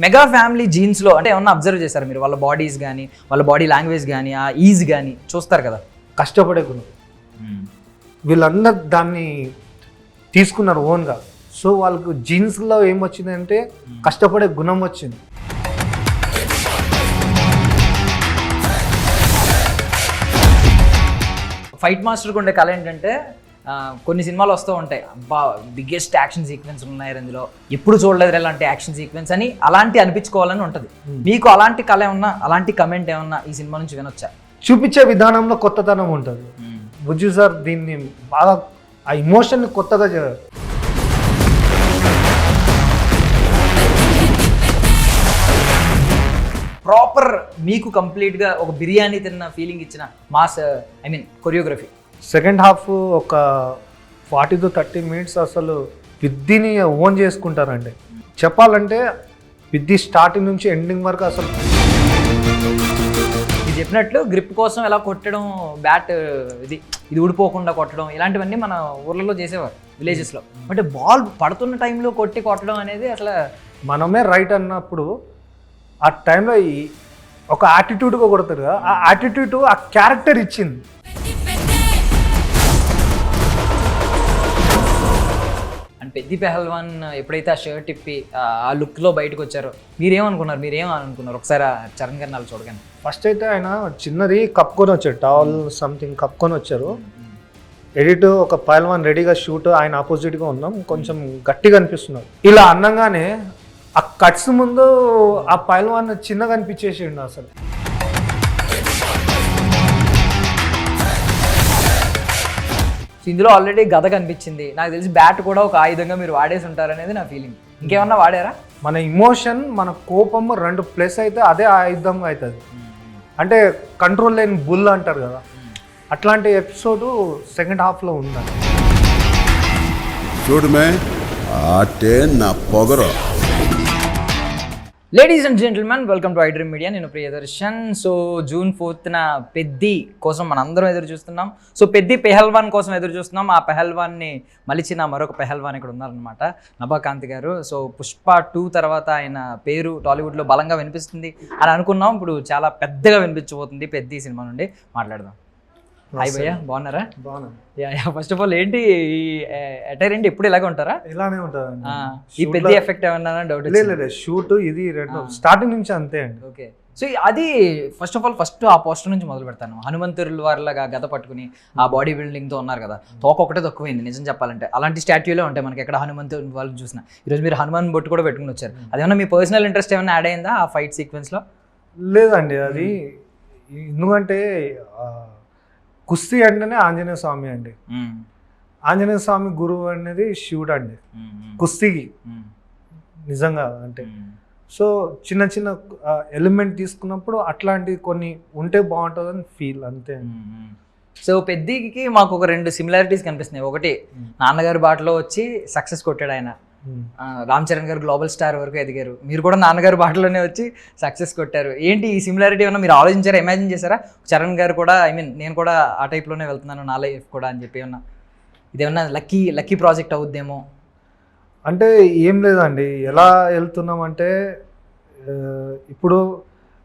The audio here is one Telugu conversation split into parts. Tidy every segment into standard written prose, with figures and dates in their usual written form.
మెగా ఫ్యామిలీ జీన్స్లో అంటే ఏమన్నా అబ్జర్వ్ చేశారు మీరు? వాళ్ళ బాడీస్ కానీ, వాళ్ళ బాడీ లాంగ్వేజ్ కానీ, ఆ ఈజ్ కానీ చూస్తారు కదా. కష్టపడే గుణం వీళ్ళందరూ దాన్ని తీసుకున్నారు ఓన్గా. సో వాళ్ళకు జీన్స్లో ఏమొచ్చిందంటే కష్టపడే గుణం వచ్చింది. ఫైట్ మాస్టర్కి ఉండే కళ ఏంటంటే కొన్ని సినిమాలు వస్తూ ఉంటాయి, అబ్బా బిగ్గెస్ట్ యాక్షన్ సీక్వెన్స్ ఉన్నాయి ఇందులో, ఎప్పుడు చూడలేదు ఇలాంటి యాక్షన్ సీక్వెన్స్ అని, అలాంటి అనిపించుకోవాలని ఉంటుంది. మీకు అలాంటి కళ ఏమన్నా, అలాంటి కమెంట్ ఏమన్నా ఈ సినిమా నుంచి వినొచ్చా? చూపించే విధానంలో కొత్తతనం ఉంటుంది. బుజ్జు సార్ దీన్ని బాగా ఆ ఇమోషన్ని కొత్తగా ప్రాపర్ మీకు కంప్లీట్గా ఒక బిర్యానీ తిన్న ఫీలింగ్ ఇచ్చిన mass, I mean choreography. Second half ఒక 40 to 30 minutes అసలు విద్యని ఓన్ చేసుకుంటారండి. చెప్పాలంటే విద్య స్టార్టింగ్ నుంచి ఎండింగ్ వరకు అసలు ఇది చెప్పినట్లు గ్రిప్ కోసం ఎలా కొట్టడం, బ్యాట్ ఇది ఊడిపోకుండా కొట్టడం, ఇలాంటివన్నీ మన ఊర్లలో చేసేవారు విలేజెస్లో. అంటే బాల్ పడుతున్న టైంలో కొట్టడం అనేది అసలు మనమే రైట్ అన్నప్పుడు ఆ టైంలో ఒక యాటిట్యూడ్గా కొడతారు కదా, ఆ యాటిట్యూడ్ ఆ క్యారెక్టర్ ఇచ్చింది. అండ్ పెద్ది పెహల్వాన్ ఎప్పుడైతే ఆ షర్ట్ ఇప్పి ఆ లుక్లో బయటకు వచ్చారో మీరేమనుకున్నారు ఒకసారి ఆ చరణ్ గారిని వాళ్ళు చూడగానే? ఫస్ట్ అయితే ఆయన చిన్నది కప్పుకొని వచ్చారు, టవల్ సంథింగ్ కప్పుకొని వచ్చారు. ఎడిట్ ఒక పహల్వాన్ రెడీగా షూట్, ఆయన ఆపోజిట్గా ఉన్నాం, కొంచెం గట్టిగా అనిపిస్తున్నారు. ఇలా అన్నగానే ఆ కట్స్ ముందు ఆ పహల్వాన్ చిన్నగా అనిపించేసిండు అసలు. ఇందులో ఆల్రెడీ గద కనిపించింది, నాకు తెలిసి బ్యాట్ కూడా ఒక ఆయుధంగా మీరు వాడేసి ఉంటారనేది నా ఫీలింగ్. ఇంకేమన్నా వాడారా? మన ఇమోషన్, మన కోపం 2 ప్లస్ అయితే అదే ఆయుధంగా అవుతుంది. అంటే కంట్రోల్ లేని బుల్ అంటారు కదా, అట్లాంటి ఎపిసోడ్ సెకండ్ హాఫ్లో ఉందండి. చూడమే ఆటే నా పొగరు. Ladies and gentlemen, welcome to iDream Media. నేను Priyadarshan. So June 4th Peddi కోసం మనందరం ఎదురు చూస్తున్నాం. సో పెద్ది పెహల్వాన్ కోసం ఎదురు చూస్తున్నాం. ఆ పెహల్వాన్ని మలిచిన మరొక పెహల్వాన్ ఇక్కడ ఉన్నారనమాట, నభాకాంత్ గారు. సో పుష్ప 2 తర్వాత ఆయన పేరు టాలీవుడ్లో బలంగా వినిపిస్తుంది అని అనుకున్నాం. ఇప్పుడు చాలా పెద్దగా వినిపించబోతుంది పెద్ది సినిమా నుండి. మాట్లాడదాం. హాయ్ భయ్యా, బాగున్నారా? బాగున్నాను. ఫస్ట్ ఆఫ్ ఆల్ ఏంటి ఈ అటైర్ ఏంటి, ఎప్పుడు ఇలాగే ఉంటారా? ఇలానే ఉంటుంది. ఈ పెద్ద ఎఫెక్ట్ ఏమన్నా డౌట్? లేదు, షూట్ ఇది స్టార్టింగ్ నుంచి అంతే అండి. ఓకే. సో అది ఫస్ట్ ఆ పోస్టర్ నుంచి మొదలు పెడతాను. హనుమంతుల వారిలాగా గద పట్టుకుని ఆ బాడీ బిల్డింగ్తో ఉన్నారు కదా, తోక ఒకటే తక్కువైంది నిజం చెప్పాలంటే. అలాంటి స్టాట్యూలే ఉంటాయి మనకి ఎక్కడ హనుమంతు వాళ్ళు చూసినా. ఈరోజు మీరు హనుమాన్ బొట్టు కూడా పెట్టుకుని వచ్చారు. అదేమన్నా మీ పర్సనల్ ఇంట్రెస్ట్ ఏమైనా యాడ్ అయిందా ఆ ఫైట్ సీక్వెన్స్లో? లేదండి, అది ఎందుకంటే కుస్తీ అంటేనే ఆంజనేయ స్వామి అండి. ఆంజనేయ స్వామి గురువు అనేది శివుడు అండి కుస్తీకి నిజంగా. అంటే సో చిన్న చిన్న ఎలిమెంట్ తీసుకున్నప్పుడు అట్లాంటి కొన్ని ఉంటే బాగుంటుందని ఫీల్, అంతే. సో పెద్దికి మాకు ఒక 2 సిమిలారిటీస్ కనిపిస్తున్నాయి. ఒకటి, నాన్నగారి బాటలో వచ్చి సక్సెస్ కొట్టాడు ఆయన. రామ్ చరణ్ గారు గ్లోబల్ స్టార్ వరకు ఎదిగారు, మీరు కూడా నాన్నగారి బాటలోనే వచ్చి సక్సెస్ కొట్టారు. ఏంటి ఈ సిమిలారిటీ ఏమన్నా మీరు ఆలోచించారా, ఇమాజిన్ చేశారా? చరణ్ గారు కూడా, ఐ మీన్ నేను కూడా ఆ టైప్లోనే వెళ్తున్నాను నా లైఫ్ కూడా అని చెప్పి ఏమన్నా ఇదేమన్నా లక్కీ ప్రాజెక్ట్ అవుద్దేమో? అంటే ఏం లేదండి, ఎలా వెళ్తున్నామంటే ఇప్పుడు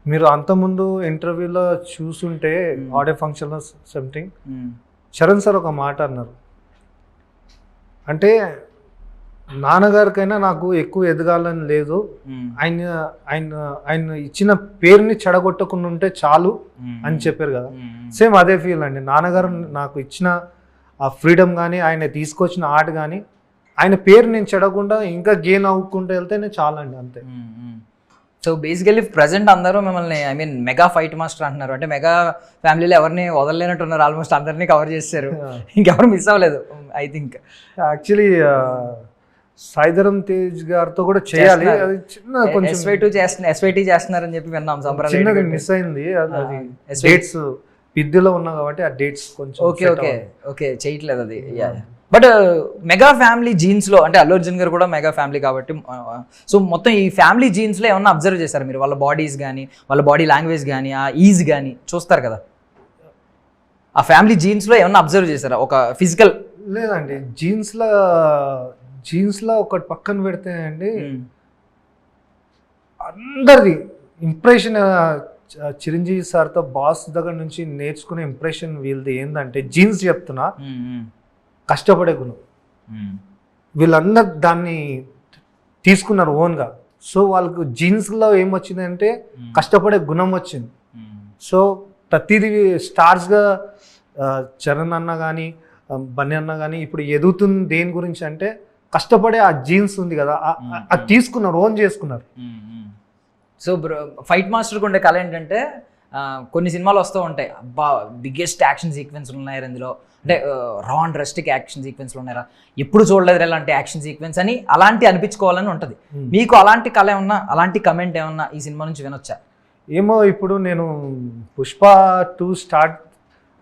మీరు అంతకుముందు ఇంటర్వ్యూలో చూసుంటే ఆడియో ఫంక్షన్లో సంథింగ్ చరణ్ సార్ ఒక మాట అన్నారు, అంటే నాన్నగారికైనా నాకు ఎక్కువ ఎదగాలని లేదు, ఆయన ఇచ్చిన పేరుని చెడగొట్టకుండా ఉంటే చాలు అని చెప్పారు కదా. సేమ్ అదే ఫీల్ అండి. నాన్నగారు నాకు ఇచ్చిన ఆ ఫ్రీడమ్ కానీ, ఆయన తీసుకొచ్చిన ఆర్ట్ కానీ, ఆయన పేరు నేను చెడకుండా ఇంకా గెయిన్ అవ్వకుండా వెళ్తేనే చాలండి, అంతే. సో బేసికలీ ప్రజెంట్ అందరూ మిమ్మల్ని, I mean mega fight master అంటున్నారు. అంటే మెగా ఫ్యామిలీలో ఎవరిని వదలలేనట్టున్నారు, ఆల్మోస్ట్ అందరినీ కవర్ చేశారు, ఇంకెవరు మిస్ అవ్వలేదు I think. Actually Sai Dharam Tej గారితో కూడా చేయాలి, అది చిన్న కొంచెం SYT చేస్తున్నారని చెప్పి విన్నాం. చిన్నది మిస్ అయింది, అది డేట్స్ విద్యలో ఉన్నా కాబట్టి ఆ డేట్స్ కొంచెం ఓకే చేయట్లేదు అది. బట్ మెగా ఫ్యామిలీ జీన్స్లో, అంటే అల్లు అర్జున్ గారు కూడా మెగా ఫ్యామిలీ కాబట్టి, సో మొత్తం ఈ ఫ్యామిలీ జీన్స్లో ఏమన్నా అబ్జర్వ్ చేశారు మీరు? వాళ్ళ బాడీస్ కానీ, వాళ్ళ బాడీ లాంగ్వేజ్ కానీ, ఆ ఈజ్ కానీ చూస్తారు కదా, ఆ ఫ్యామిలీ జీన్స్లో ఏమన్నా అబ్జర్వ్ చేశారా ఒక ఫిజికల్? లేదండి, జీన్స్లో జీన్స్లో ఒకటి పక్కన పెడితే అండి అందరిది ఇంప్రెషన్ చిరంజీవి సార్తో బాస్ దగ్గర నుంచి నేర్చుకునే ఇంప్రెషన్ వీళ్ళది ఏంటంటే జీన్స్ చెప్తున్నా కష్టపడే గుణం. వీళ్ళందరూ దాన్ని తీసుకున్నారు ఓన్గా. సో వాళ్ళకు జీన్స్లో ఏమొచ్చిందంటే కష్టపడే గుణం వచ్చింది. సో ప్రతిదీ స్టార్స్గా చరణ్ అన్న కానీ బన్నీ అన్న కానీ ఇప్పుడు ఎదుగుతుంది దేని గురించి అంటే కష్టపడే ఆ జీన్స్ ఉంది కదా అది తీసుకున్నారు, ఓన్ చేసుకున్నారు. సో ఫైట్ మాస్టర్కి ఉండే కళ ఏంటంటే కొన్ని సినిమాలు వస్తూ ఉంటాయి, అబ్బా బిగ్గెస్ట్ యాక్షన్ సీక్వెన్స్ ఉన్నాయి అందులో, అంటే రా అండ్ రెస్టిక్ యాక్షన్ సీక్వెన్స్లు ఉన్నారా, ఎప్పుడు చూడలేదు ఇలాంటి యాక్షన్ సీక్వెన్స్ అని అలాంటి అనిపించుకోవాలని ఉంటుంది. మీకు అలాంటి కళ ఏమన్నా, అలాంటి కమెంట్ ఏమన్నా ఈ సినిమా నుంచి వినొచ్చా? ఏమో ఇప్పుడు నేను పుష్ప 2 స్టార్ట్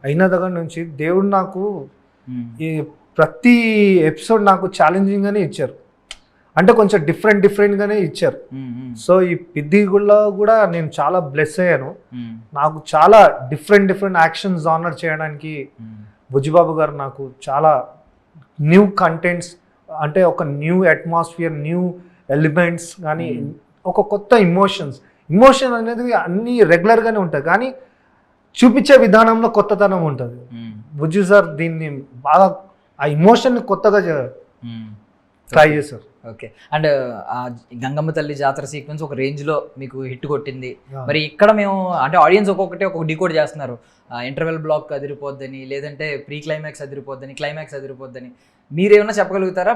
అయిన దగ్గర నుంచి దేవుడు నాకు ఈ ప్రతి ఎపిసోడ్ నాకు ఛాలెంజింగ్గానే ఇచ్చారు, అంటే కొంచెం డిఫరెంట్గానే ఇచ్చారు. సో ఈ పిద్దిగుళ్ళలో కూడా నేను చాలా బ్లెస్ అయ్యాను. నాకు చాలా డిఫరెంట్ యాక్షన్ జానర్ చేయడానికి బుజ్జిబాబు గారు నాకు చాలా న్యూ కంటెంట్స్, అంటే ఒక న్యూ అట్మాస్ఫియర్, న్యూ ఎలిమెంట్స్ కానీ ఒక కొత్త ఇమోషన్ అనేది అన్నీ రెగ్యులర్గానే ఉంటుంది కానీ చూపించే విధానంలో కొత్తతనం ఉంటుంది. బుజ్జి సార్ దీన్ని బాగా ఆ ఇమోషన్ని కొత్తగా ట్రై చేశారు. ఓకే. అండ్ గంగమ్మ తల్లి జాతర సీక్వెన్స్ ఒక రేంజ్లో మీకు హిట్ కొట్టింది. మరి ఇక్కడ మేము అంటే ఆడియన్స్ ఒక్కొక్కటి ఒక్కొక్క డీకోడ్ చేస్తున్నారు, ఇంటర్వెల్ బ్లాక్ అదిరిపోద్దని, లేదంటే ప్రీ క్లైమాక్స్ అదిరిపోద్దని, క్లైమాక్స్ అదిరిపోద్దని. మీరేమన్నా చెప్పగలుగుతారా?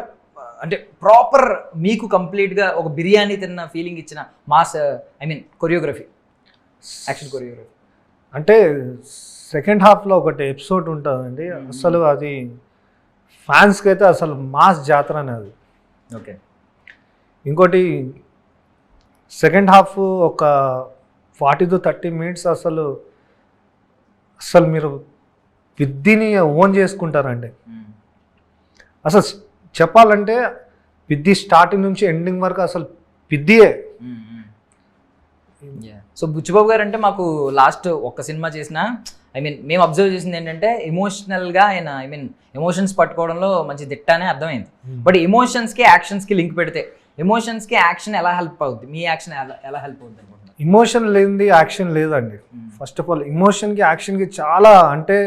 అంటే ప్రాపర్ మీకు కంప్లీట్గా ఒక బిర్యానీ తిన్న ఫీలింగ్ ఇచ్చిన మాస్, కొరియోగ్రఫీ, యాక్షన్ కొరియోగ్రఫీ. అంటే సెకండ్ హాఫ్లో ఒకటి ఎపిసోడ్ ఉంటుందండి, అసలు అది ఫ్యాన్స్కి అయితే అసలు మాస్ జాతర అనేది. ఓకే. ఇంకోటి సెకండ్ హాఫ్ ఒక 40 to 30 minutes అసలు మీరు విద్యని ఓన్ చేసుకుంటారండి. అసలు చెప్పాలంటే విద్య స్టార్టింగ్ నుంచి ఎండింగ్ వరకు అసలు విద్యే. సో బుచ్చిబాబు గారు అంటే మాకు లాస్ట్ ఒక్క సినిమా చేసిన మేము అబ్జర్వ్ చేసింది ఏంటంటే ఎమోషనల్గా ఆయన ఎమోషన్స్ పట్టుకోవడంలో మంచి దిట్టానే అర్థమైంది. బట్ ఎమోషన్స్కి యాక్షన్స్కి లింక్ పెడితే ఎమోషన్స్కి యాక్షన్ ఎలా హెల్ప్ అవుద్ది, మీ యాక్షన్ ఎలా హెల్ప్ అవుద్ది అనుకుంటున్నారు? ఇమోషన్ లేనిది యాక్షన్ లేదండి. ఫస్ట్ ఆఫ్ ఆల్ ఇమోషన్కి యాక్షన్కి చాలా, అంటే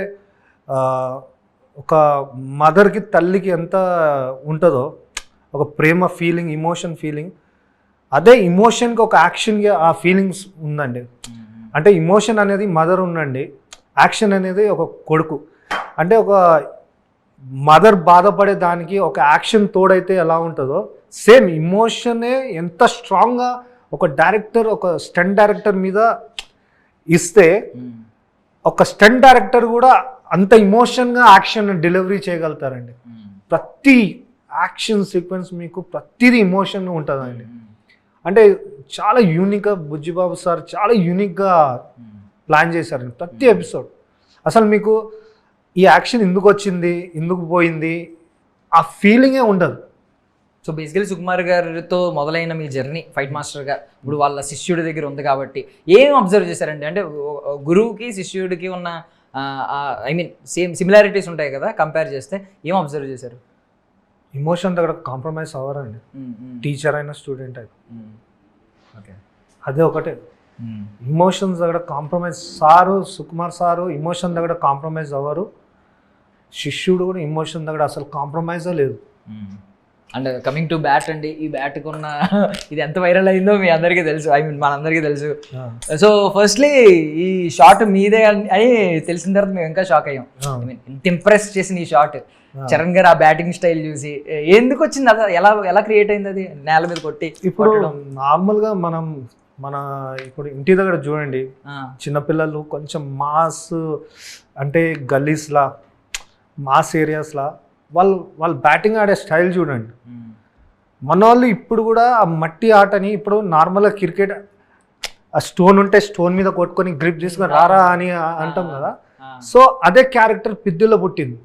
ఒక మదర్కి తల్లికి ఎంత ఉంటుందో ఒక ప్రేమ ఫీలింగ్, ఇమోషన్ ఫీలింగ్, అదే ఇమోషన్కి ఒక యాక్షన్కి ఆ ఫీలింగ్స్ ఉందండి. అంటే ఇమోషన్ అనేది మదర్ ఉందండి, యాక్షన్ అనేది ఒక కొడుకు. అంటే ఒక మదర్ బాధపడే దానికి ఒక యాక్షన్ తోడైతే ఎలా ఉంటుందో సేమ్ ఇమోషనే ఎంత స్ట్రాంగ్గా ఒక డైరెక్టర్, ఒక స్టంట్ డైరెక్టర్ మీద ఇస్తే ఒక స్టంట్ డైరెక్టర్ కూడా అంత ఇమోషన్గా యాక్షన్ డెలివరీ చేయగలుగుతారండి. ప్రతి యాక్షన్ సీక్వెన్స్ మీకు ప్రతిదీ ఇమోషన్ ఉంటుందండి. అంటే చాలా యూనిక్గా బుజ్జిబాబు సార్ చాలా యూనిక్గా ప్లాన్ చేశారండి ప్రతి ఎపిసోడ్. అసలు మీకు ఈ యాక్షన్ ఎందుకు వచ్చింది, ఎందుకు పోయింది, ఆ ఫీలింగే ఉండదు. సో బేసికలీ సుకుమార్ గారితో మొదలైన మీ జర్నీ ఫైట్ మాస్టర్గా ఇప్పుడు వాళ్ళ శిష్యుడి దగ్గర ఉంది కాబట్టి ఏం అబ్జర్వ్ చేశారండి? అంటే గురువుకి శిష్యుడికి ఉన్న సేమ్ సిమిలారిటీస్ ఉంటాయి కదా, కంపేర్ చేస్తే ఏం అబ్జర్వ్ చేశారు? ఇమోషన్ దగ్గర కాంప్రమైజ్ అవ్వరండి, టీచర్ అయినా స్టూడెంట్ అయినా. ఓకే, అదే ఒకటే ఇమోషన్స్ దగ్గర కాంప్రమైజ్. సుకుమార్ సారు ఇమోషన్ దగ్గర కాంప్రమైజ్ అవ్వరు, శిష్యుడు కూడా ఇమోషన్ దగ్గర అసలు కాంప్రమైజే లేదు. అండ్ కమింగ్ టు బ్యాట్ అండి, ఈ బ్యాట్కి ఉన్న ఇది ఎంత వైరల్ అయిందో మీ అందరికీ తెలుసు, మనందరికీ తెలుసు. సో ఫస్ట్లీ ఈ షాట్ మీదే అని తెలిసిన తర్వాత మేము ఇంకా షాక్ అయ్యాం. ఎంత ఇంప్రెస్ చేసిన ఈ షాట్, చరణ్ గారు ఆ బ్యాటింగ్ స్టైల్ చూసి ఎందుకు వచ్చింది, అది ఎలా క్రియేట్ అయింది? అది నేల మీద కొట్టి. ఇప్పుడు నార్మల్గా మన ఇప్పుడు ఇంటి దగ్గర చూడండి, చిన్నపిల్లలు కొంచెం మాస్, అంటే గల్లీస్లా మాస్ ఏరియాస్లా వాళ్ళు బ్యాటింగ్ ఆడే స్టైల్ చూడండి. మన వాళ్ళు ఇప్పుడు కూడా ఆ మట్టి ఆటని, ఇప్పుడు నార్మల్గా క్రికెట్ ఆ స్టోన్ ఉంటే స్టోన్ మీద కొట్టుకొని గ్రిప్ తీసుకొని రారా అని అంటాం కదా, సో అదే క్యారెక్టర్ పిద్దులో పుట్టింది.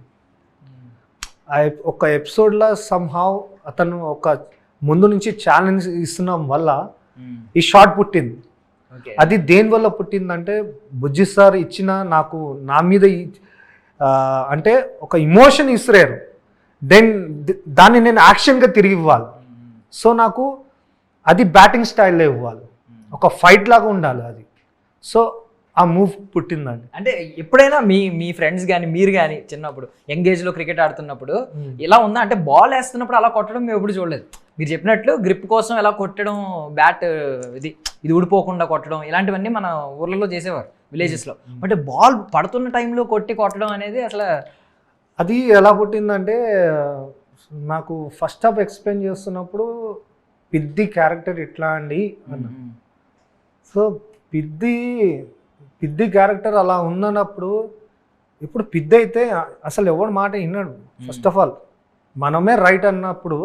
ఒక ఎపిసోడ్లో సమ్హావ్ అతను ఒక ముందు నుంచి ఛాలెంజ్ ఇస్తున్నాం వల్ల ఈ షాట్ పుట్టింది. అది దేనివల్ల పుట్టిందంటే బుజ్జి సార్ ఇచ్చిన నాకు నా మీద అంటే ఒక ఇమోషన్ ఇస్తున్నారు. దెన్ దాన్ని నేను యాక్షన్గా తిరిగి ఇవ్వాలి. సో నాకు అది బ్యాటింగ్ స్టైల్లో ఇవ్వాలి, ఒక ఫైట్ లాగా ఉండాలి అది. సో ఆ మూవ్ పుట్టిందండి. అంటే ఎప్పుడైనా మీ ఫ్రెండ్స్ కానీ మీరు కానీ చిన్నప్పుడు యంగ్ ఏజ్లో క్రికెట్ ఆడుతున్నప్పుడు ఇలా ఉందా అంటే బాల్ వేస్తున్నప్పుడు అలా కొట్టడం మేము ఎప్పుడు చూడలేదు. మీరు చెప్పినట్లు గ్రిప్ కోసం ఎలా కొట్టడం, బ్యాట్ ఇది ఊడిపోకుండా కొట్టడం ఇలాంటివన్నీ మన ఊర్లలో చేసేవారు విలేజెస్లో. బట్ బాల్ పడుతున్న టైంలో కొట్టడం అనేది అసలు అది ఎలా పుట్టిందంటే నాకు ఫస్ట్ హాఫ్ ఎక్స్ప్లెయిన్ చేస్తున్నప్పుడు పిద్ది క్యారెక్టర్ ఇట్లా అండి అన్న. సో పిద్ది క్యారెక్టర్ అలా ఉందన్నప్పుడు ఇప్పుడు పిద్ది అయితే అసలు ఎవరి మాట విన్నాడు. ఫస్ట్ ఆఫ్ ఆల్ మనమే రైట్ అన్నప్పుడు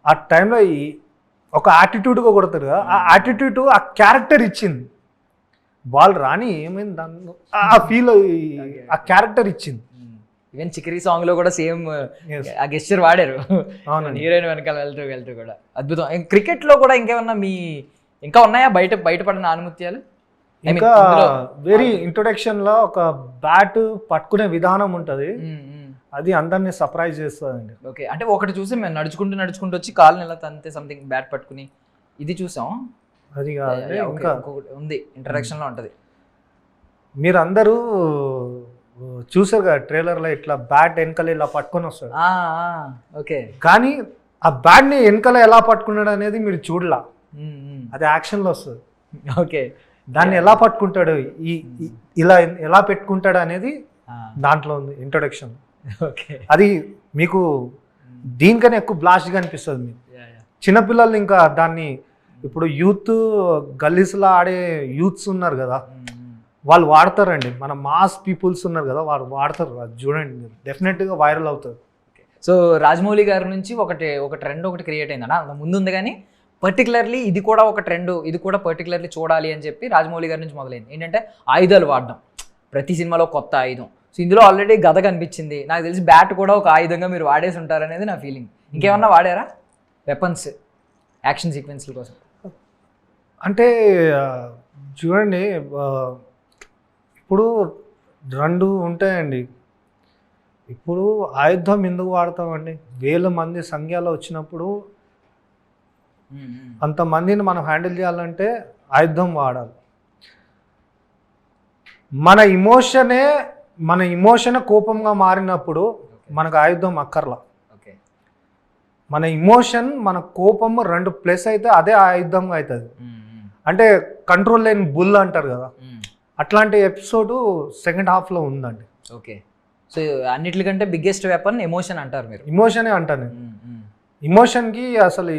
ఆ టైంలో ఒక యాటిట్యూడ్గా కొడతారు కదా, ఆ యాటిట్యూడ్ ఆ క్యారెక్టర్ ఇచ్చింది. బాల్ రాని ఏమైంది దాన్ని ఆ ఫీల్ ఆ క్యారెక్టర్ ఇచ్చింది. ఈవెన్ చికరీ సాంగ్ లో కూడా సేమ్ ఆ గెస్చర్ వాడారు. అవునండి, హీరోయిన్ వెనకాల వెళ్తూ కూడా అద్భుతం. క్రికెట్ లో కూడా ఇంకేమన్నా ఇంకా ఉన్నాయా బయటపడిన ఆనుమత్యాలు? ఇంకా వెరీ ఇంట్రొడక్షన్ లో ఒక బ్యాట్ పట్టుకునే విధానం ఉంటది, అది అందరినీ సర్ప్రైజ్ చేస్తుందండి. ఓకే, అంటే ఒకటి చూసి మేము నడుచుకుంటూ వచ్చి కాళ్ళని ఎలా తంతే సంథింగ్ బ్యాట్ పట్టుకుని ఇది చూసాం. అది ఇంకా ఉంది ఇంట్రడక్షన్ లో ఉంటది. మీరు అందరూ చూసారు కదా ట్రైలర్లో, ఇట్లా బ్యాట్ వెనకాల ఇలా పట్టుకొని వస్తాడు. ఓకే, కానీ ఆ బ్యాట్ని వెనకాల ఎలా పట్టుకున్నాడు అనేది మీరు చూడలా, అది యాక్షన్లో వస్తుంది. ఓకే, దాన్ని ఎలా పట్టుకుంటాడు, ఇలా ఎలా పెట్టుకుంటాడు అనేది దాంట్లో ఉంది ఇంట్రొడక్షన్. ఓకే, అది మీకు దీనికన్నా ఎక్కువ బ్లాస్ట్గా అనిపిస్తుంది మీకు. చిన్నపిల్లలు ఇంకా దాన్ని ఇప్పుడు యూత్ గల్లీస్లో ఆడే యూత్స్ ఉన్నారు కదా, వాళ్ళు వాడతారండి. మన మాస్ పీపుల్స్ ఉన్నారు కదా, వాళ్ళు వాడతారు. అది చూడండి మీరు, డెఫినెట్గా వైరల్ అవుతుంది. సో రాజమౌళి గారి నుంచి ఒక ట్రెండ్ ఒకటి క్రియేట్ అయిందన్న, ముందు ఉంది కానీ పర్టికులర్లీ ఇది కూడా ఒక ట్రెండ్, ఇది కూడా పర్టికులర్లీ చూడాలి అని చెప్పి రాజమౌళి గారి నుంచి మొదలైంది. ఏంటంటే ఆయుధాలు వాడడం, ప్రతి సినిమాలో కొత్త ఆయుధం. సో ఇందులో ఆల్రెడీ గద కనిపించింది, నాకు తెలిసి బ్యాట్ కూడా ఒక ఆయుధంగా మీరు వాడేసి ఉంటారనేది నా ఫీలింగ్. ఇంకేమన్నా వాడారా వెపన్స్ యాక్షన్ సీక్వెన్స్ల కోసం? అంటే చూడండి, ఇప్పుడు రెండు ఉంటాయండి. ఇప్పుడు ఆయుధం ఎందుకు వాడతామండి? 1000 మంది సంఖ్యలో వచ్చినప్పుడు అంతమందిని మనం హ్యాండిల్ చేయాలంటే ఆయుధం వాడాలి. మన ఇమోషనే కోపంగా మారినప్పుడు మనకు ఆయుధం అక్కర్లా. మన ఇమోషన్, మన కోపం 2 ప్లస్ అయితే అదే ఆయుధంగా అవుతుంది. అంటే కంట్రోల్ లేని బుల్ అంటారు కదా, అట్లాంటి ఎపిసోడ్ సెకండ్ హాఫ్లో ఉందండి. ఓకే, సో అన్నిటికంటే బిగ్గెస్ట్ వెపన్ ఎమోషన్ అంటారు మీరు? ఎమోషనే అంటాను నేను. ఎమోషన్కి అసలు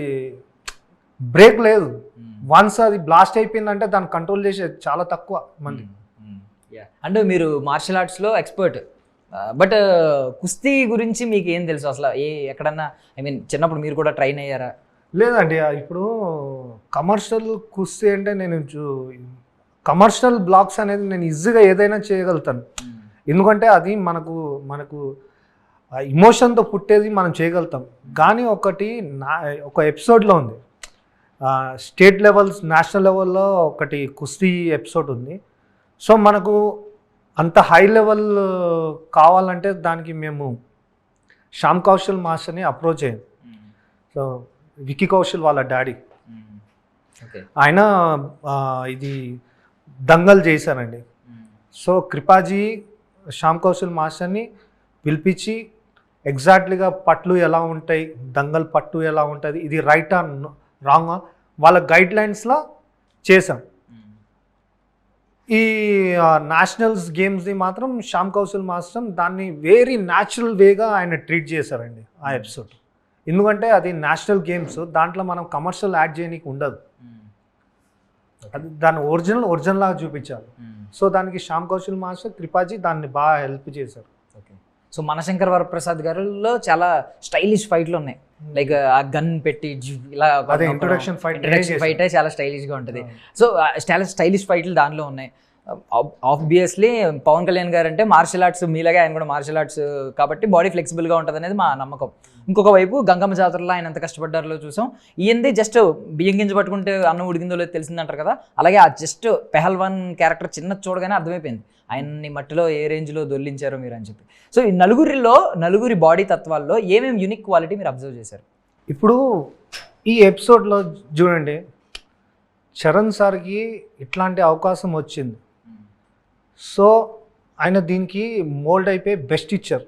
బ్రేక్ లేదు. వన్స్ అది బ్లాస్ట్ అయిపోయిందంటే దాన్ని కంట్రోల్ చేసేది చాలా తక్కువ మంది. అంటే మీరు మార్షల్ ఆర్ట్స్లో ఎక్స్పర్ట్, బట్ కుస్తీ గురించి మీకు ఏం తెలుసు అసలు? ఎక్కడన్నా చిన్నప్పుడు మీరు కూడా ట్రైన్ అయ్యారా? లేదండి, ఇప్పుడు కమర్షియల్ కుస్తీ అంటే నేను కమర్షియల్ బ్లాక్స్ అనేది నేను ఈజీగా ఏదైనా చేయగలుగుతాను. ఎందుకంటే అది మనకు ఇమోషన్తో పుట్టేది మనం చేయగలుగుతాం. కానీ ఒక ఎపిసోడ్లో ఉంది, స్టేట్ లెవెల్స్ నేషనల్ లెవెల్లో ఒకటి కుస్తీ ఎపిసోడ్ ఉంది. సో మనకు అంత హై లెవెల్ కావాలంటే దానికి మేము శ్యామ్ కౌశల్ మాస్టర్ని అప్రోచ్ అయ్యాం. సో విక్కీ కౌశల్ వాళ్ళ డాడీ, ఆయన ఇది దంగల్ చేశారండి. సో కృపాజీ శ్యామ్ కౌశల్ మాస్టర్ని పిలిపించి ఎగ్జాక్ట్లీగా పట్లు ఎలా ఉంటాయి, దంగల్ పట్టు ఎలా ఉంటుంది, ఇది రైట్ ఆ రాంగ్ వాళ్ళ గైడ్ లైన్స్లో చేసాం. ఈ నేషనల్స్ గేమ్స్ని మాత్రం శ్యామ్ కౌశల్ మాస్టర్ దాన్ని వెరీ న్యాచురల్ వేగా ఆయన ట్రీట్ చేశారండి ఆ ఎపిసోడ్. ఎందుకంటే అది నేషనల్ గేమ్స్, దాంట్లో మనం కమర్షియల్ యాడ్ చేయడానికి ఉండదు, అది దాన్ని ఒరిజినల్ లాగా చూపించాలి. సో దానికి శ్యామ్ కౌశల్ మాస్టర్, కృపాజీ దాన్ని బాగా హెల్ప్ చేశారు. ఓకే, సో మనశంకర్ వరప్రసాద్ గారిలో చాలా స్టైలిష్ ఫైట్లు ఉన్నాయి, లైక్ ఆ గన్ పెట్టి ఇలా ఇంట్రొడక్షన్ ఫైట్ చాలా స్టైలిష్గా ఉంటుంది. సో చాలా స్టైలిష్ ఫైట్లు దానిలో ఉన్నాయి. ఆబ్వియస్లీ పవన్ కళ్యాణ్ గారు అంటే మార్షల్ ఆర్ట్స్, మీలాగా ఆయన కూడా మార్షల్ ఆర్ట్స్ కాబట్టి బాడీ ఫ్లెక్సిబుల్గా ఉంటుంది అనేది మా నమ్మకం. ఇంకొక వైపు గంగమ్మ జాతరలో ఆయన ఎంత కష్టపడ్డారో చూసాం. ఈయంది జస్ట్ బియ్యం గింజ పట్టుకుంటే అన్నం ఉడికిందో లేదో తెలిసిందంటారు కదా, అలాగే ఆ జస్ట్ పెహల్వాన్ క్యారెక్టర్ చిన్న చూడగానే అర్థమైపోయింది ఆయన్ని మట్టిలో ఏ రేంజ్లో దొల్లించారో మీరు అని చెప్పి. సో ఈ నలుగురి బాడీ తత్వాల్లో ఏమేమి యూనిక్ క్వాలిటీ మీరు అబ్జర్వ్ చేశారు? ఇప్పుడు ఈ ఎపిసోడ్లో చూడండి, చరణ్ సార్కి ఇట్లాంటి అవకాశం వచ్చింది. సో ఆయన దీనికి మోల్డ్ అయిపోయి బెస్ట్ ఇచ్చారు.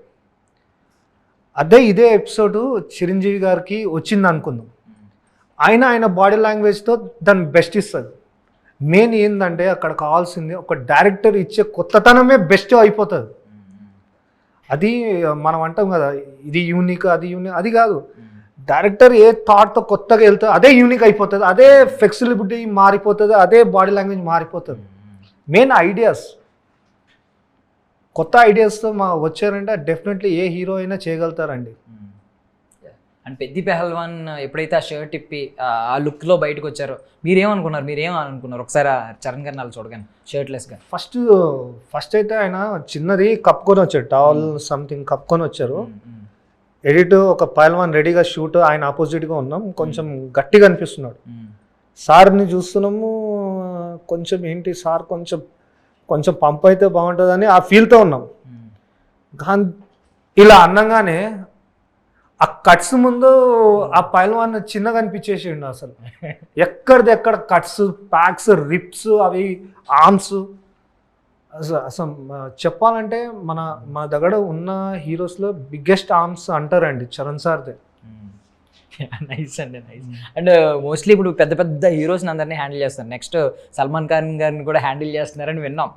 ఇదే ఎపిసోడ్ చిరంజీవి గారికి వచ్చింది అనుకుందాం, ఆయన బాడీ లాంగ్వేజ్తో దాన్ని బెస్ట్ ఇస్తుంది. మెయిన్ ఏంటంటే అక్కడ కావాల్సింది ఒక డైరెక్టర్ ఇచ్చే కొత్తతనమే బెస్ట్ అయిపోతుంది. అది మనం అంటాం కదా, ఇది యూనిక్ అది కాదు. డైరెక్టర్ ఏ థాట్తో కొత్తగా వెళ్తే అదే యూనిక్ అయిపోతుంది, అదే ఫ్లెక్సిబిలిటీ మారిపోతుంది, అదే బాడీ లాంగ్వేజ్ మారిపోతుంది. మెయిన్ ఐడియాస్, కొత్త ఐడియాస్తో వచ్చారంటే డెఫినెట్లీ ఏ హీరో అయినా చేయగలుగుతారండి. అండ్ పెద్ది పెహల్వాన్ ఎప్పుడైతే ఆ షర్ట్ ఇప్పి ఆ లుక్లో బయటకు వచ్చారో మీరేమనుకున్నారు ఒకసారి చరణ్ గారిని అలా చూడగానే షర్ట్లెస్గా? ఫస్ట్ అయితే ఆయన చిన్నది కప్పుకొని వచ్చారు, టవల్ సంథింగ్ కప్పుకొని వచ్చారు. ఎడిట్ ఒక పైల్వాన్ రెడీగా షూట్, ఆయన ఆపోజిట్గా ఉన్నాం, కొంచెం గట్టిగా అనిపిస్తున్నాడు. సార్ని చూస్తున్నాము, కొంచెం ఏంటి సార్ కొంచెం పంప్ అయితే బాగుంటుందని ఆ ఫీల్తో ఉన్నాం. కానీ ఇలా అన్నగానే ఆ కట్స్ ముందు ఆ పైల్వాన్ చిన్నగా అనిపించేసిండు. అసలు ఎక్కడ కట్స్, ప్యాక్స్, రిప్స్, అవి ఆర్మ్స్, అసలు చెప్పాలంటే మన దగ్గర ఉన్న హీరోస్లో బిగ్గెస్ట్ ఆర్మ్స్ అంటారండి చరణ్ సార్దే. నైస్ అండి, నైస్. అండ్ మోస్ట్లీ ఇప్పుడు పెద్ద హీరోస్ని అందరినీ హ్యాండిల్ చేస్తారు. నెక్స్ట్ సల్మాన్ ఖాన్ గారిని కూడా హ్యాండిల్ చేస్తున్నారని విన్నాం.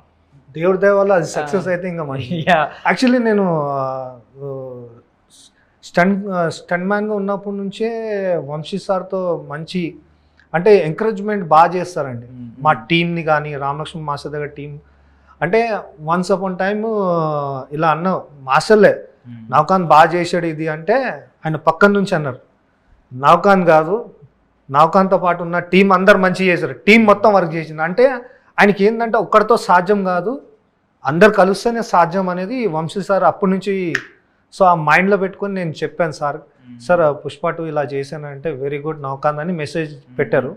దేవుడి దయ వల్ల అది సక్సెస్ అయితే ఇంకా మంచి. యాక్చువల్లీ నేను స్టంట్ మ్యాన్గా ఉన్నప్పటి నుంచే వంశీ సార్తో మంచి అంటే ఎంకరేజ్మెంట్ బాగా చేస్తారండి. మా టీంని కానీ రామలక్ష్మణ్ మాస్టర్ దగ్గర టీం అంటే వన్స్ అపాన్ టైమ్ ఇలా అన్న మాస్టర్లే నౌఖాన్ బాగా చేశాడు ఇది అంటే ఆయన పక్కన నుంచి అన్నారు, నౌఖాన్ కాదు, నౌఖాన్తో పాటు ఉన్న టీం అందరు మంచిగా చేశారు, టీం మొత్తం వర్క్ చేసింది. అంటే ఆయనకి ఏంటంటే ఒక్కడితో సాధ్యం కాదు, అందరు కలిస్తేనే సాధ్యం అనేది వంశీ సార్ అప్పటి నుంచి. సో ఆ మైండ్లో పెట్టుకొని నేను చెప్పాను సార్ పుష్ప 2 ఇలా చేశానంటే వెరీ గుడ్ నౌఖాన్ అని మెసేజ్ పెట్టారు.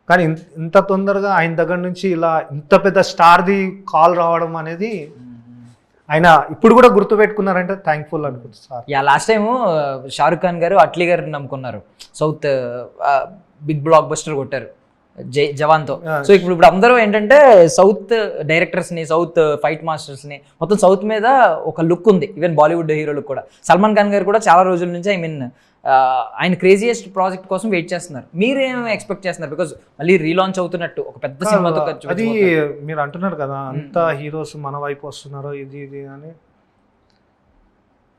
కానీ ఇంత తొందరగా ఆయన దగ్గర నుంచి ఇలా ఇంత పెద్ద స్టార్ది కాల్ రావడం అనేది ఆయన ఇప్పుడు కూడా గుర్తుపెట్టుకున్నారంటే థ్యాంక్ఫుల్ అనుకుంటుంది sir. Last time Shahrukh Khan గారు అట్లీ గారిని నమ్ముకున్నారు, సౌత్ బిగ్ బ్లాక్ బస్టర్ కొట్టారు జవాన్తో. సో ఇప్పుడు అందరూ ఏంటంటే సౌత్ డైరెక్టర్స్ని, సౌత్ ఫైట్ మాస్టర్స్ని, మొత్తం సౌత్ మీద ఒక లుక్ ఉంది. ఈవెన్ బాలీవుడ్ హీరోలకు కూడా. సల్మాన్ ఖాన్ గారు కూడా చాలా రోజుల నుంచి ఆయన క్రేజియస్ట్ ప్రాజెక్ట్ కోసం వెయిట్ చేస్తున్నారు. మీరేం ఎక్స్పెక్ట్ చేస్తున్నారు? బికాజ్ మళ్ళీ రీలాంచ్ అవుతున్నట్టు ఒక పెద్ద సినిమాతో. అది మీరు అంటున్నారు కదా అంత హీరోస్ మన వైపు వస్తున్నారు ఇది అని.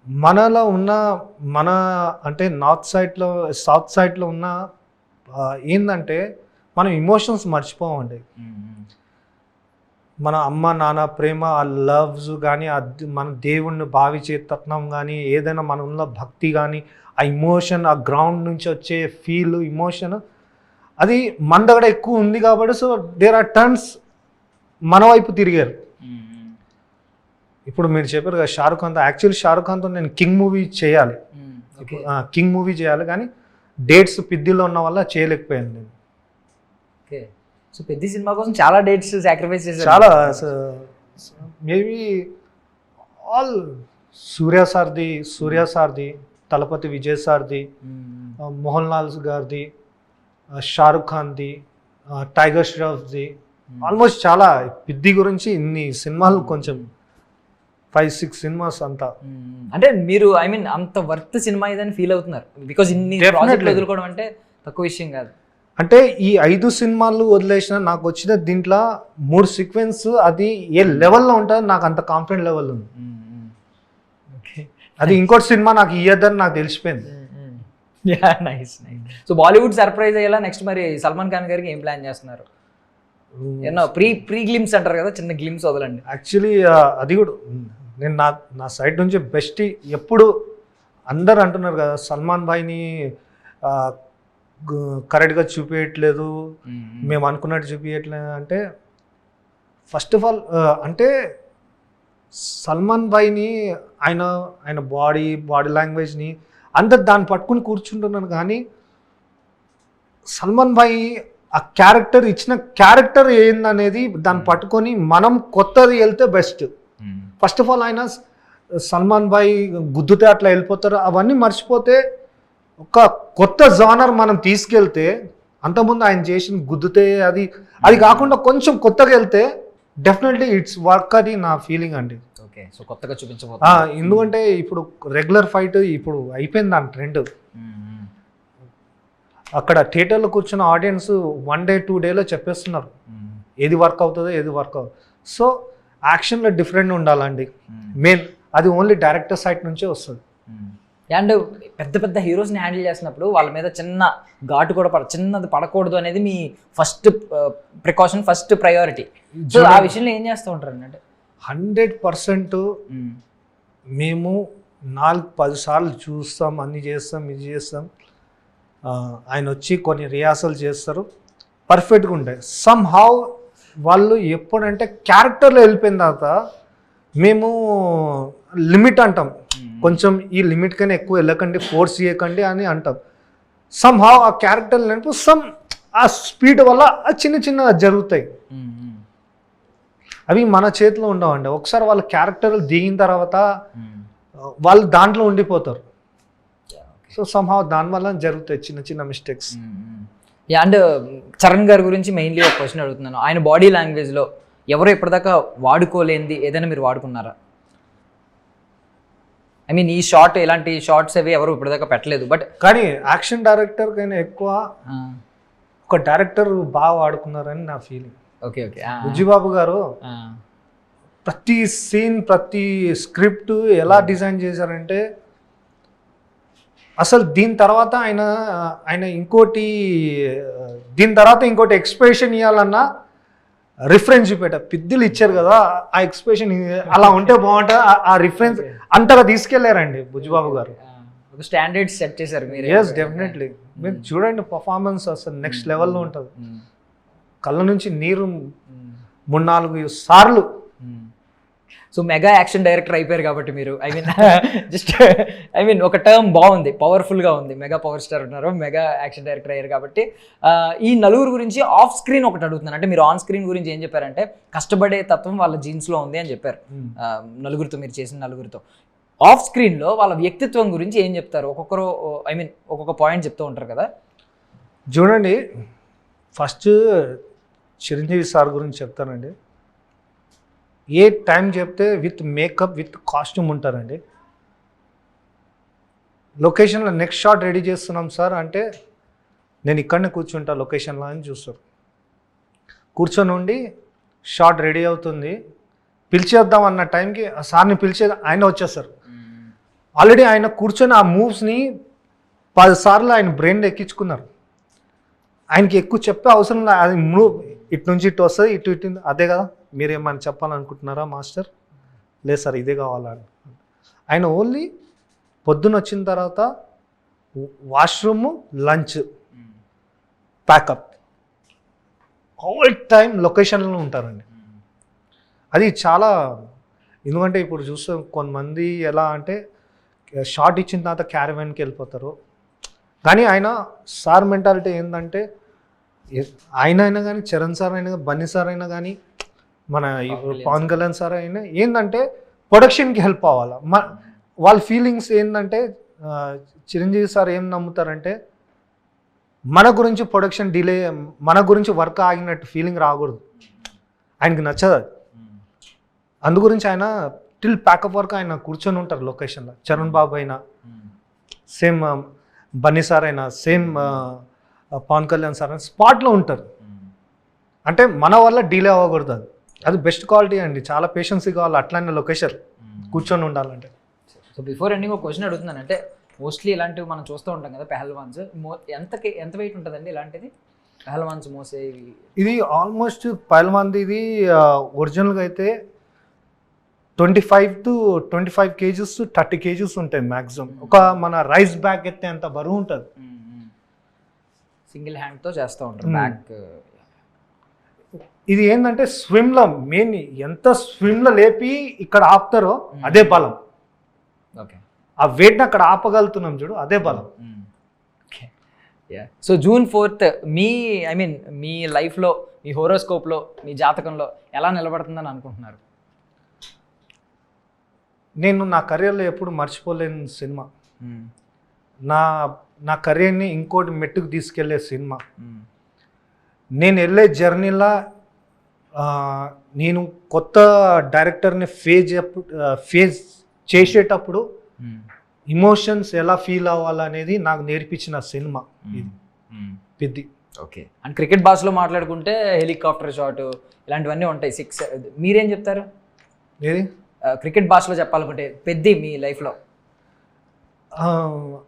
మనలో ఉన్న అంటే సౌత్ సైడ్లో ఉన్న ఏంటంటే మనం ఇమోషన్స్ మర్చిపోవండి. మన అమ్మ నాన్న ప్రేమ, ఆ లవ్స్ కానీ, మన దేవుణ్ణి భావించే తత్వం కానీ, ఏదైనా మన ఉన్న భక్తి కానీ, ఆ ఇమోషన్, ఆ గ్రౌండ్ నుంచి వచ్చే ఫీల్, ఇమోషన్ అది మన దగ్గర ఎక్కువ ఉంది కాబట్టి సో దేర్ ఆర్ టర్న్స్ మన వైపు తిరిగారు. ఇప్పుడు మీరు చెప్పారు కదా షారుఖ్ ఖాన్తో, యాక్చువల్లీ షారుఖ్ ఖాన్తో నేను కింగ్ మూవీ చేయాలి కానీ డేట్స్ పిద్దిలో ఉన్న వల్ల చేయలేకపోయాను నేను. సో పెద్ద సినిమా కోసం చాలా డేట్స్ సాక్రిఫైస్ చేశారు. చాలా మేబీ ఆల్ సూర్య సార్ది, తలపతి విజయ్ సార్ది, మోహన్ లాల్ గారిది, షారుఖ్ ఖాన్ది, టైగర్ ష్రాఫ్ది, ఆల్మోస్ట్ చాలా పిద్ది గురించి ఇన్ని సినిమాలు, కొంచెం 5-6 సినిమాస్ అంతా. అంటే మీరు అంత వర్త్ సినిమా ఇదని ఫీల్ అవుతున్నారు? బికాజ్ ఇన్ని ప్రాజెక్టులు వదులుకోవడం అంటే తక్కువ విషయం కాదు. అంటే ఈ 5 సినిమాలు వదిలేసిన నాకు వచ్చిన దీంట్లో 3 సీక్వెన్స్ అది ఏ లెవెల్లో ఉంటుందో నాకు అంత కాన్ఫిడెంట్ లెవెల్ ఉంది. అది ఇంకోటి సినిమా నాకు ఇయ్యద్దని నాకు తెలిసిపోయింది. నైస్. సో బాలీవుడ్ సర్ప్రైజ్ అయ్యేలా నెక్స్ట్ మరి సల్మాన్ ఖాన్ గారికి ఏం ప్లాన్ చేస్తున్నారు? ఏమన్నా ప్రీ గ్లిమ్స్ అంటారు కదా, చిన్న గ్లిమ్స్ వదలండి. యాక్చువల్లీ అది కూడా నేను నా సైడ్ నుంచి బెస్ట్. ఎప్పుడు అందరు అంటున్నారు కదా సల్మాన్ భాయ్ని కరెక్ట్గా చూపించట్లేదు, మేము అనుకున్నట్టు చూపించట్లేదు అంటే, ఫస్ట్ ఆఫ్ ఆల్ అంటే సల్మాన్ భాయ్ని ఆయన బాడీ లాంగ్వేజ్ని అందరు దాన్ని పట్టుకుని కూర్చుంటున్నాను. కానీ సల్మాన్ భాయ్ ఆ క్యారెక్టర్ ఇచ్చిన క్యారెక్టర్ ఏందనేది దాన్ని పట్టుకొని మనం కొత్తది వెళ్తే బెస్ట్. ఫస్ట్ ఆఫ్ ఆల్ ఆయన సల్మాన్ భాయ్ గుద్దుతే అట్లా వెళ్ళిపోతారు, అవన్నీ మర్చిపోతే ఒక కొత్త జానర్ మనం తీసుకెళ్తే, అంతకుముందు ఆయన చేసిన గుద్దుతే అది కాకుండా కొంచెం కొత్తగా వెళ్తే డెఫినెట్లీ ఇట్స్ వర్క్ అని నా ఫీలింగ్ అండి. ఓకే, సో కొత్తగా చూపించబోతున్నారు. ఎందుకంటే ఇప్పుడు రెగ్యులర్ ఫైట్ ఇప్పుడు అయిపోయింది దాని ట్రెండ్. అక్కడ థియేటర్లో కూర్చున్న ఆడియన్స్ 1 day 2 days చెప్పేస్తున్నారు ఏది వర్క్ అవుతుందో ఏది వర్క్ అవుతుంది. సో యాక్షన్లో డిఫరెంట్ ఉండాలండి మెయిన్. అది ఓన్లీ డైరెక్టర్ సైడ్ నుంచే వస్తుంది. అండ్ పెద్ద పెద్ద హీరోస్ని హ్యాండిల్ చేసినప్పుడు వాళ్ళ మీద చిన్న ఘాటు కూడా చిన్నది పడకూడదు అనేది మీ first precaution, first priority. So ఆ విషయంలో ఏం చేస్తూ ఉంటారు అంటే 100% మేము 4-10 సార్లు చూస్తాం, అన్ని చేస్తాం, ఇది చేస్తాం. ఆయన వచ్చి కొన్ని రిహార్సల్ చేస్తారు, పర్ఫెక్ట్గా ఉంటాయి. సమ్ హౌ వాళ్ళు ఎప్పుడంటే క్యారెక్టర్లో వెళ్ళిపోయిన తర్వాత మేము లిమిట్ అంటాం, కొంచెం ఈ లిమిట్ కన్నా ఎక్కువ వెళ్ళకండి, ఫోర్స్ చేయకండి అని అంటాం. సమ్ హౌ ఆ క్యారెక్టర్ లేనప్పుడు ఆ స్పీడ్ వల్ల చిన్న చిన్న జరుగుతాయి. అవి మన చేతిలో ఉండవండి. ఒకసారి వాళ్ళ క్యారెక్టర్లు దిగిన తర్వాత వాళ్ళు దాంట్లో ఉండిపోతారు. సో సమ్హౌ దానివల్ల జరుగుతాయి చిన్న చిన్న మిస్టేక్స్. అండ్ చరణ్ గారి గురించి మెయిన్లీ ఒక క్వశ్చన్ అడుగుతున్నాను. ఆయన బాడీ లాంగ్వేజ్లో ఎవరు ఎప్పటిదాకా వాడుకోలేనిది ఏదైనా మీరు వాడుకున్నారా? ఐ మీన్ ఈ షార్ట్, ఇలాంటి షార్ట్స్ అవి ఎవరు ఇప్పటిదాకా పెట్టలేదు. బట్ కానీ యాక్షన్ డైరెక్టర్ కైనా ఎక్కువ ఒక డైరెక్టర్ బాగా వాడుకున్నారని నా ఫీలింగ్. ఓకే ఓకే, బుజ్జిబాబు గారు ప్రతి సీన్, ప్రతి స్క్రిప్ట్ ఎలా డిజైన్ చేశారంటే అసలు దీని తర్వాత ఆయన ఇంకోటి ఎక్స్ప్రెషన్ ఇవ్వాలన్నా రిఫరెన్స్ చూపెట్ట పిద్దులు ఇచ్చారు కదా, ఆ ఎక్స్ప్రెషన్ అలా ఉంటే బాగుంటుంది. ఆ రిఫరెన్స్ అంతగా తీసుకెళ్లారండి బుజ్జిబాబు గారు. ఒక స్టాండర్డ్ సెట్ చేశారు మీరు. Yes definitely. మీరు చూడండి పర్ఫార్మెన్స్ అసలు నెక్స్ట్ లెవెల్లో ఉంటుంది. కళ్ళ నుంచి నీరు 3-4 సార్లు. సో మెగా యాక్షన్ డైరెక్టర్ అయిపోయారు కాబట్టి మీరు, ఐ మీన్ ఒక టర్మ్ బాగుంది, పవర్ఫుల్గా ఉంది. మెగా పవర్ స్టార్ ఉన్నారు, మెగా యాక్షన్ డైరెక్టర్ అయ్యారు కాబట్టి ఈ నలుగురు గురించి ఆఫ్ స్క్రీన్ ఒకటి అడుగుతున్నాను. అంటే మీరు ఆన్ స్క్రీన్ గురించి ఏం చెప్పారంటే కష్టపడే తత్వం వాళ్ళ జీన్స్లో ఉంది అని చెప్పారు. నలుగురితో మీరు చేసిన నలుగురితో ఆఫ్ స్క్రీన్లో వాళ్ళ వ్యక్తిత్వం గురించి ఏం చెప్తారు? ఒక్కొక్కరు ఐ మీన్ ఒక్కొక్క పాయింట్ చెప్తూ ఉంటారు కదా. చూడండి, ఫస్ట్ చిరంజీవి సార్ గురించి చెప్తానండి. ఏ టైం చెప్తే విత్ మేకప్, విత్ కాస్ట్యూమ్ ఉంటారండి. లొకేషన్లో నెక్స్ట్ షాట్ రెడీ చేస్తున్నాం సార్ అంటే నేను ఇక్కడనే కూర్చుంటా లొకేషన్లో అని చూస్తారు. కూర్చొని ఉండి షాట్ రెడీ అవుతుంది, పిలిచేద్దాం అన్న టైంకి ఆ సార్ని పిలిచేది ఆయన వచ్చేస్తారు. ఆల్రెడీ ఆయన కూర్చొని ఆ మూవ్స్ని 10 సార్లు ఆయన బ్రెయిన్ ఎక్కించుకున్నారు. ఆయనకి ఎక్కువ చెప్పే అవసరం లేదు. అది మూవ్ ఇటు నుంచి ఇటు వస్తుంది, ఇటు ఇటు అదే కదా, మీరేమని చెప్పాలనుకుంటున్నారా మాస్టర్? లేదు సార్ ఇదే కావాలని. ఆయన ఓన్లీ పొద్దున్న వచ్చిన తర్వాత washroom, lunch, pack up, all time లొకేషన్లో ఉంటారండి. అది చాలా, ఎందుకంటే ఇప్పుడు చూస్తే కొంతమంది ఎలా అంటే షార్ట్ ఇచ్చిన తర్వాత క్యారవాన్కి వెళ్ళిపోతారు. కానీ ఆయన సార్ మెంటాలిటీ ఏంటంటే ఆయన అయినా కానీ, చరణ్ సార్ అయినా, బన్నీ సార్ అయినా కానీ, మన పవన్ కళ్యాణ్ సార్ అయినా ఏంటంటే ప్రొడక్షన్కి హెల్ప్ అవ్వాలి. వాళ్ళ ఫీలింగ్స్ ఏంటంటే చిరంజీవి సార్ ఏం నమ్ముతారంటే మన గురించి ప్రొడక్షన్ డిలే, మన గురించి వర్క్ ఆగినట్టు ఫీలింగ్ రాకూడదు. ఆయనకి నచ్చదు అది. అందు గురించి ఆయన టిల్ ప్యాకప్ వరకు ఆయన కూర్చొని ఉంటారు లొకేషన్లో. చరణ్ బాబు అయినా సేమ్, బన్నీ సార్ అయినా సేమ్, పవన్ కళ్యాణ్ సార్ అయినా స్పాట్లో ఉంటారు. అంటే మన వల్ల డిలే అవ్వకూడదు. అది బెస్ట్ క్వాలిటీ అండి. చాలా పేషెన్సీ కావాలి అట్లానే లొకేషన్ కూర్చొని ఉండాలంటే. సో బిఫోర్ ఎండింగ్ ఒక క్వశ్చన్ అడుగుతున్నాను. అంటే మోస్ట్లీ ఇలాంటివి మనం చూస్తూ ఉంటాం కదా, పెహల్వాన్స్ ఎంత వెయిట్ ఉంటుందండి ఇలాంటిది? పెహల్వాన్స్ మోసే ఇది ఆల్మోస్ట్ పహల్వాన్ది ఇది ఒరిజినల్గా అయితే 25 to 25 kgs to 30 kgs ఉంటాయి మ్యాక్సిమం. ఒక మన రైస్ బ్యాగ్ ఎత్తే అంత బరువు ఉంటుంది. సింగిల్ హ్యాండ్తో చేస్తూ ఉంటారు బ్యాక్. ఇది ఏంటంటే స్విమ్లో మెయిన్ ఎంత స్విమ్లో లేపి ఇక్కడ ఆపుతారో అదే బలం. ఓకే, ఆ వెయిట్ని అక్కడ ఆపగలుగుతున్నాం చూడు, అదే బలం. సో జూన్ 4th మీ లైఫ్లో, మీ హోరోస్కోప్లో, మీ జాతకంలో ఎలా నిలబడుతుందని అనుకుంటున్నారు? నేను నా కెరియర్లో ఎప్పుడు మర్చిపోలేని సినిమా, నా కెరియర్ని ఇంకోటి మెట్టుకు తీసుకెళ్లే సినిమా. నేను వెళ్ళే జర్నీలా నేను కొత్త డైరెక్టర్ని ఫేజ్ చేసేటప్పుడు ఇమోషన్స్ ఎలా ఫీల్ అవ్వాలనేది నాకు నేర్పించిన సినిమా ఇది పెద్ది. ఓకే. అండ్ క్రికెట్ భాషలో మాట్లాడుకుంటే హెలికాప్టర్ షాట్ ఇలాంటివన్నీ ఉంటాయి, 6. మీరేం చెప్తారు ఏది క్రికెట్ భాషలో చెప్పాలనుకుంటే? పెద్ది మీ లైఫ్లో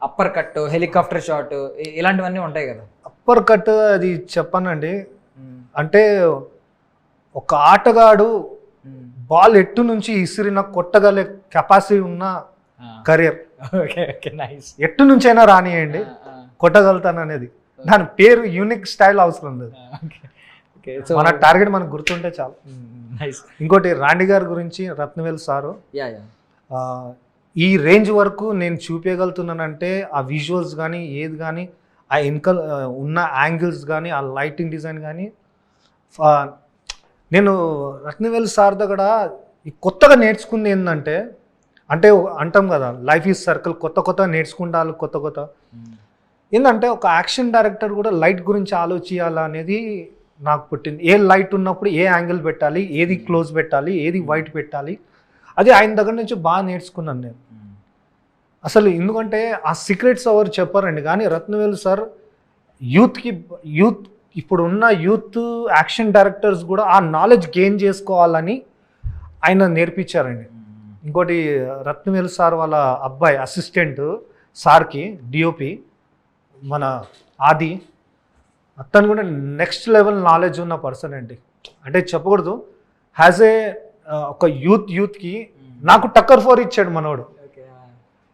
అప్పర్ కట్, హెలికాప్టర్ షాట్ ఇలాంటివన్నీ ఉంటాయి కదా. అప్పర్ కట్ అది చెప్పానండి. అంటే ఒక ఆటగాడు బాల్ ఎట్టు నుంచి ఇసిరిన కొట్టగలే కెపాసిటీ ఉన్న కెరియర్. Okay, okay, nice. ఎట్టు నుంచైనా రానియండి, కొట్టగలుగుతాను అనేది. దాని పేరు యూనిక్ స్టైల్ అవసరం లేదు. మన టార్గెట్ మనకు గుర్తుంటే చాలు. ఇంకోటి రాండి గారి గురించి, రత్నవేల్ సారు, ఈ రేంజ్ వరకు నేను చూపించగలుగుతున్నానంటే ఆ విజువల్స్ కానీ ఏది కానీ, ఆ వెనకాల ఉన్న యాంగిల్స్ కానీ, ఆ లైటింగ్ డిజైన్ కానీ, నేను రత్నవేల్ సార్ దగ్గర కొత్తగా నేర్చుకుంది ఏంటంటే, అంటే అంటాం కదా లైఫ్ ఈజ్ సర్కిల్, కొత్త నేర్చుకుంటారు కొత్త ఏంటంటే ఒక యాక్షన్ డైరెక్టర్ కూడా లైట్ గురించి ఆలోచించాలా అనేది నాకు పుట్టింది. ఏ లైట్ ఉన్నప్పుడు ఏ యాంగిల్ పెట్టాలి, ఏది క్లోజ్ పెట్టాలి, ఏది వైట్ పెట్టాలి, అది ఆయన దగ్గర నుంచి బాగా నేర్చుకున్నాను నేను అసలు. ఎందుకంటే ఆ సీక్రెట్స్ ఎవరు చెప్పారండి, కానీ రత్నవేలు సార్ యూత్ ఇప్పుడున్న యూత్ యాక్షన్ డైరెక్టర్స్ కూడా ఆ నాలెడ్జ్ గెయిన్ చేసుకోవాలని ఆయన నేర్పించారండి. ఇంకోటి రత్నవేలు సార్ వాళ్ళ అబ్బాయి అసిస్టెంట్ సార్కి డిఓపి మన ఆది, అతను కూడా నెక్స్ట్ లెవెల్ నాలెడ్జ్ ఉన్న పర్సన్ అండి. అంటే చెప్పకూడదు, హ్యాజ్ ఏ ఒక యూత్కి నాకు టక్కర్ 4 ఇచ్చాడు మనోడు.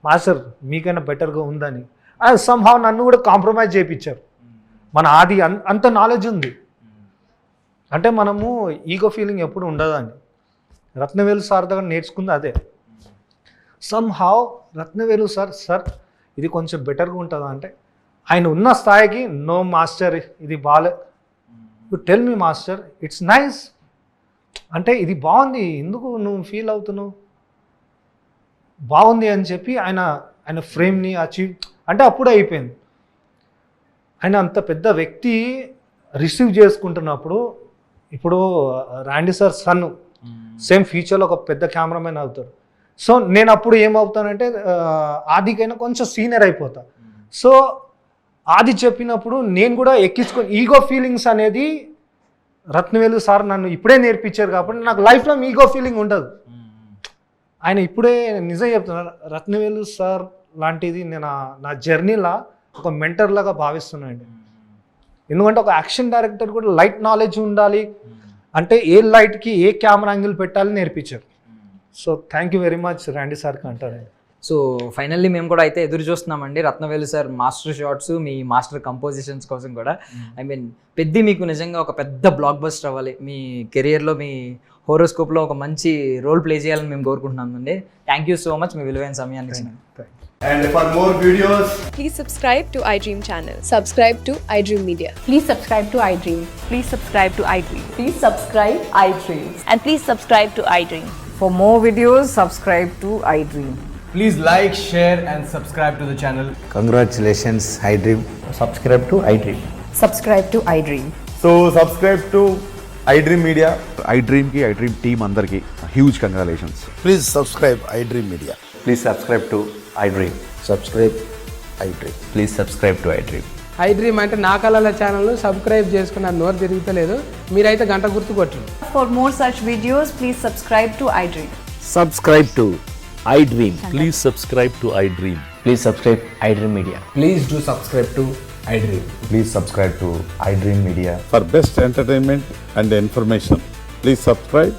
మాస్టర్ మీకైనా బెటర్గా ఉందని సమ్హౌ నన్ను కూడా కాంప్రమైజ్ చేయించారు. మన ఆది అంత నాలెడ్జ్ ఉంది. అంటే మనము ఈగో ఫీలింగ్ ఎప్పుడు ఉండదండి. రత్నవేలు సార్ దగ్గర నేర్చుకుంది అదే. సమ్హౌ రత్నవేలు సార్ ఇది కొంచెం బెటర్గా ఉంటుందా అంటే, ఆయన ఉన్న స్థాయికి నో మాస్టర్ ఇది బాలే, you tell me master it's nice, అంటే ఇది బాగుంది, ఎందుకు నువ్వు ఫీల్ అవుతున్నావు, బాగుంది అని చెప్పి ఆయన ఫ్రేమ్ని అచీవ్ అంటే అప్పుడే అయిపోయింది. ఆయన అంత పెద్ద వ్యక్తి రిసీవ్ చేసుకుంటున్నప్పుడు, ఇప్పుడు రాండీ సార్ సన్ సేమ్ ఫ్యూచర్లో ఒక పెద్ద కెమెరామెన్ అవుతాడు. సో నేను అప్పుడు ఏమవుతానంటే ఆదికైనా కొంచెం సీనియర్ అయిపోతా. సో ఆది చెప్పినప్పుడు నేను కూడా ఎక్కించుకొని ఈగో ఫీలింగ్స్ అనేది రత్నవేలు సార్ నన్ను ఇప్పుడే నేర్పించారు కాబట్టి నాకు లైఫ్లో ఈగో ఫీలింగ్ ఉండదు. ఆయన ఇప్పుడే నిజం చెప్తున్నారు, రత్నవేలు సార్ లాంటిది నేను నా జర్నీలా ఒక మెంటర్ లాగా భావిస్తున్నాను. ఎందుకంటే ఒక యాక్షన్ డైరెక్టర్ కూడా లైట్ నాలెడ్జ్ ఉండాలి, అంటే ఏ లైట్కి ఏ కెమెరా యాంగిల్ పెట్టాలి నేర్పించారు. So thank you very much రాండీ సార్కి అంటారు. సో ఫైనల్లీ మేము కూడా అయితే ఎదురు చూస్తున్నామండి రత్నవేలు సార్ మాస్టర్ షాట్స్, మీ మాస్టర్ కంపోజిషన్స్ కోసం కూడా. పెద్ది మీకు నిజంగా ఒక పెద్ద బ్లాక్ బస్టర్ అవ్వాలి, మీ కెరియర్లో మీ హోరోస్కోప్లో ఒక మంచి రోల్ ప్లే చేయాలని మేము కోరుకుంటున్నామండి. థ్యాంక్ యూ సో మచ్ మీ విలువైన సమయాన్ని ఇచ్చినందుకు. And for more videos, please subscribe to iDream channel. Subscribe to iDream Media. Please subscribe to iDream. Please subscribe to iDream. Please subscribe iDream. And please subscribe to iDream. For more videos, subscribe to iDream. please like, share and subscribe to the channel. Congratulations, iDream. Subscribe to iDream. Subscribe to iDream. So subscribe to iDream Media. iDream ki iDream team andarki huge congratulations. Please subscribe iDream Media. Please subscribe to iDream. Subscribe iDream. Please subscribe to iDream. iDream అంటే నా కళల ఛానల్ను సబ్స్క్రైబ్ చేసుకున్న నోరు తిరుగుతలేదు, మీరైతే గంట గుర్తు కొట్టండి. For more such videos, please subscribe to iDream. Subscribe to iDream. Please subscribe to iDream. Please subscribe iDream Media. Please do subscribe to iDream. Please subscribe to iDream Media. For best entertainment and information, please subscribe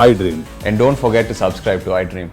iDream. And don't forget to subscribe to iDream.